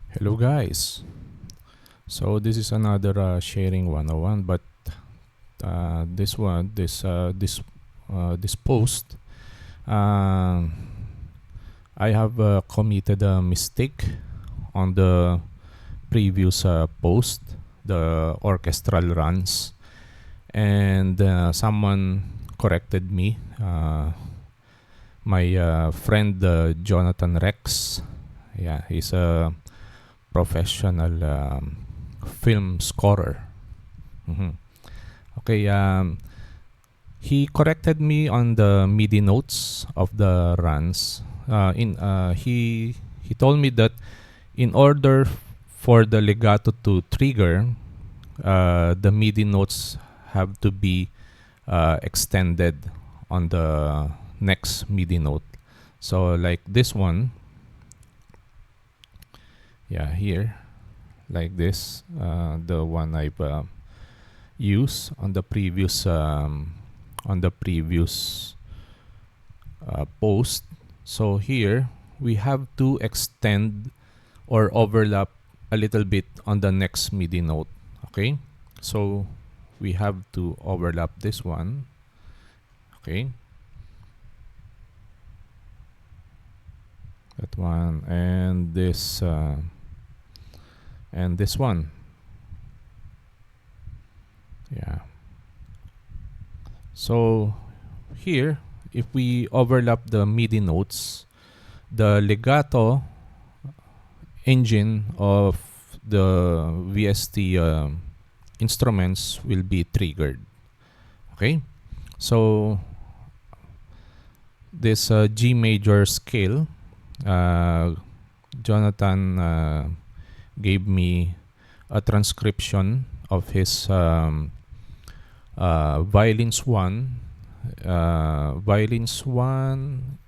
Hello guys. So this is another sharing 101, but this post, uh, I have committed a mistake on the previous post, the orchestral runs, and someone corrected me. My friend Jonathan Rex, yeah, he's a professional film scorer. Mhm. Okay, he corrected me on the MIDI notes of the runs. He told me that in order for the legato to trigger, the MIDI notes have to be extended on the next MIDI note. So like this one, yeah, here, like this, the one I've used on the previous post. So here we have to extend or overlap a little bit on the next MIDI note. Okay, so we have to overlap this one. Okay, that one and this one. Yeah. So here, if we overlap the MIDI notes, the legato engine of the VST instruments will be triggered. Okay, so this G major scale, Jonathan gave me a transcription of his violins one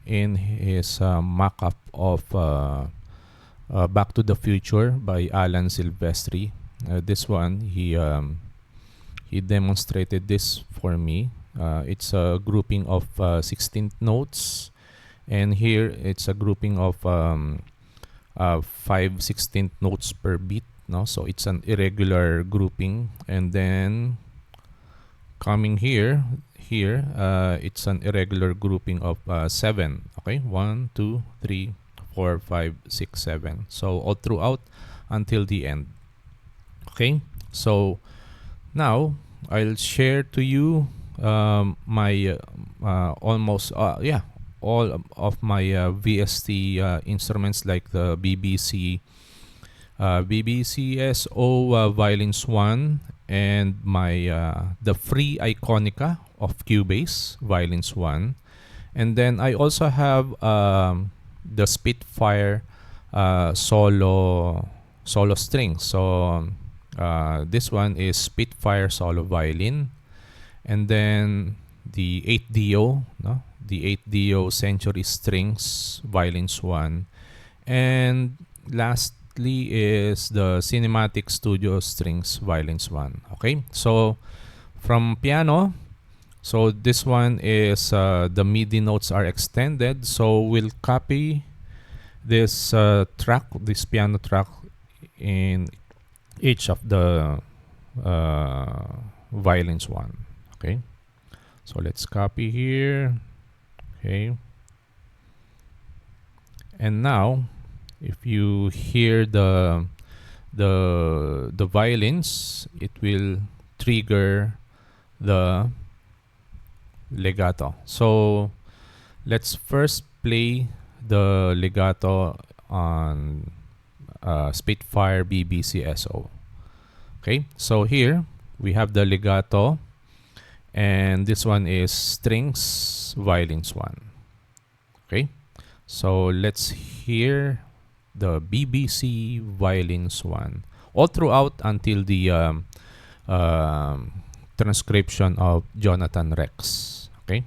in his mock-up of Back to the Future by Alan Silvestri. This one, he demonstrated this for me. It's a grouping of 16th notes, and here it's a grouping of 5/16 notes per beat. No, so it's an irregular grouping, and then coming here, it's an irregular grouping of 7. Okay, 1, 2, 3, 4, 5, 6, 7. So all throughout until the end. Okay, so now I'll share to you my all of my VST instruments, like the BBCSO violins 1, and my the free Iconica of Cubase violins 1, and then I also have the Spitfire solo strings. So this one is Spitfire solo violin, and then the 8DO, no, the 8DO Century strings violins 1, and lastly is the Cinematic Studio strings violins 1. Okay, so from piano, so this one is the MIDI notes are extended, so we'll copy this this piano track in each of the violins 1. Okay, so let's copy here. Okay, and now if you hear the violins, it will trigger the legato. So let's first play the legato on Spitfire BBCSO. Okay, so here we have the legato, and this one is strings violins 1. Okay, so let's hear the BBC violins 1 all throughout until the transcription of Jonathan Rex. Okay.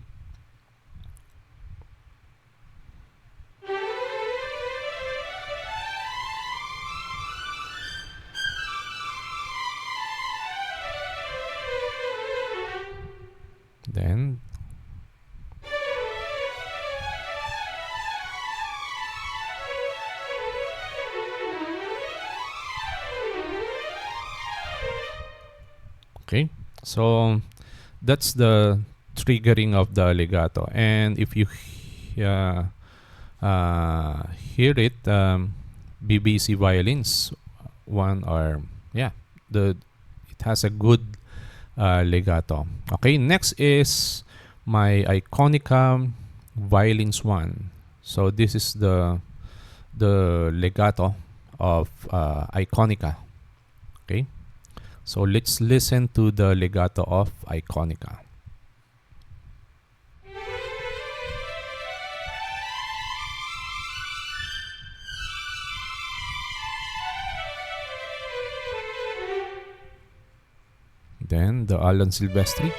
Then Okay, so that's the triggering of the legato. And if you uh, hear it, BBC violins one are, yeah, the it has a good legato. Okay, next is my Iconica violins one. So this is the legato of Iconica. Okay, so let's listen to the legato of Iconica. Then the Alan Silvestri.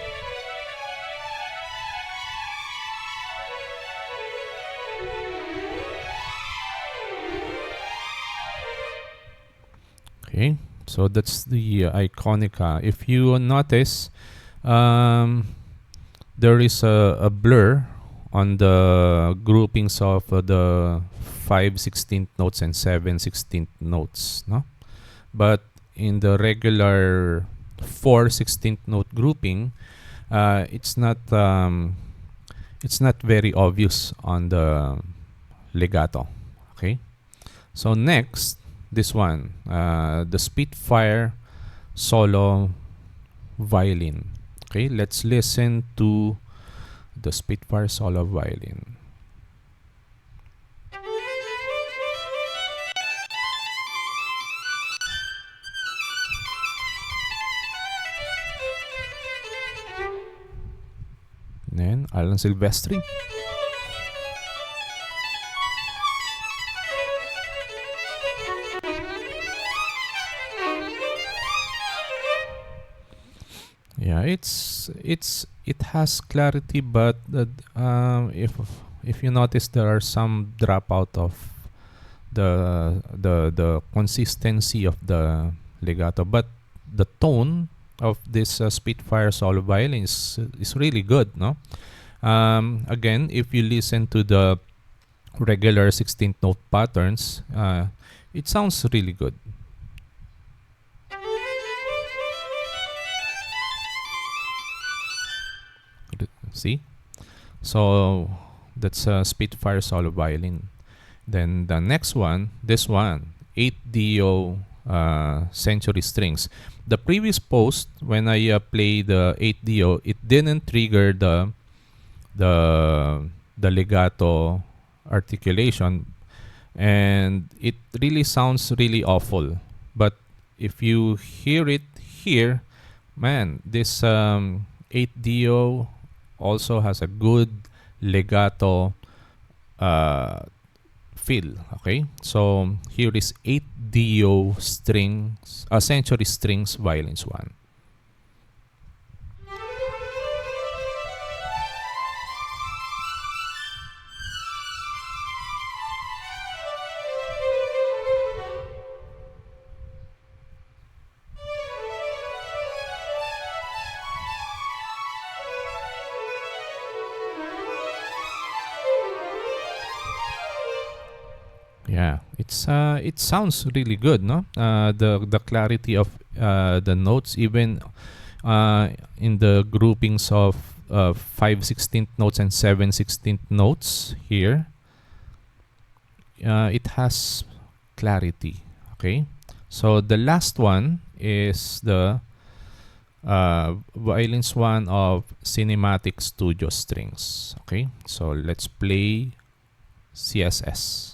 Okay, so that's the Iconica. If you notice, there is a blur on the groupings of the 5/16 notes and 7/16 notes, no? But in the regular 4/16 note grouping, it's not very obvious on the legato. Okay, so next, this one, the Spitfire solo violin. Okay, let's listen to the Spitfire solo violin. Then Alan Silvestri. Yeah, it has clarity, but if you notice, there are some dropout of the consistency of the legato, but the tone of this Spitfire solo violin is really good, no? Again, if you listen to the regular 16th note patterns, it sounds really good. See? So that's a Spitfire solo violin. Then the next one, this one, 8-DO century strings. The previous post, when I play the 8-DO, it didn't trigger the legato articulation, and it really sounds really awful. But if you hear it here, man, this 8-DO also has a good legato feel. Okay, so here is 8-DO strings, century strings violins one. Yeah, it sounds really good, no? The clarity of the notes, even in the groupings of 5/16 notes and 7/16 notes here, it has clarity. Okay, so the last one is the violins one of Cinematic Studio strings. Okay, so let's play CSS.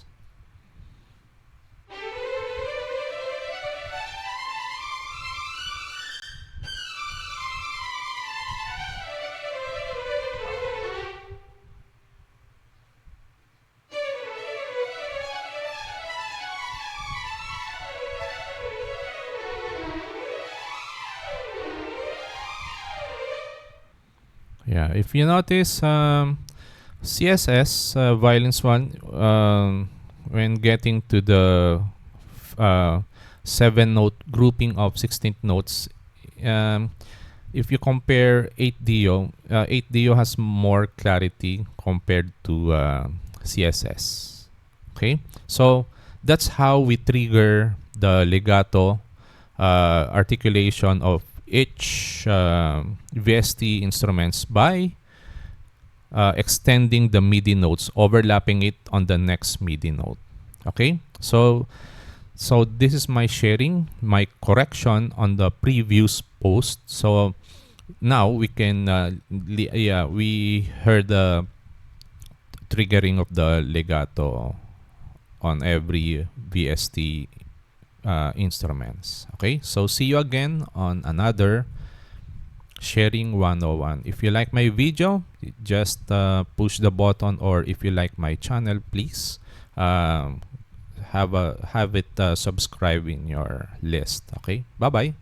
Yeah, if you notice, CSS violins one, when getting to the 7-note grouping of 16th notes, if you compare 8-DO, 8-DO has more clarity compared to CSS. Okay, so that's how we trigger the legato articulation of each VST instruments by extending the MIDI notes, overlapping it on the next MIDI note. Okay, so this is my sharing, my correction on the previous post. So now we can we heard the triggering of the legato on every VST instruments. Okay, so see you again on another sharing 101. If you like my video, just push the button, or if you like my channel, please have it subscribe in your list. Okay, bye bye.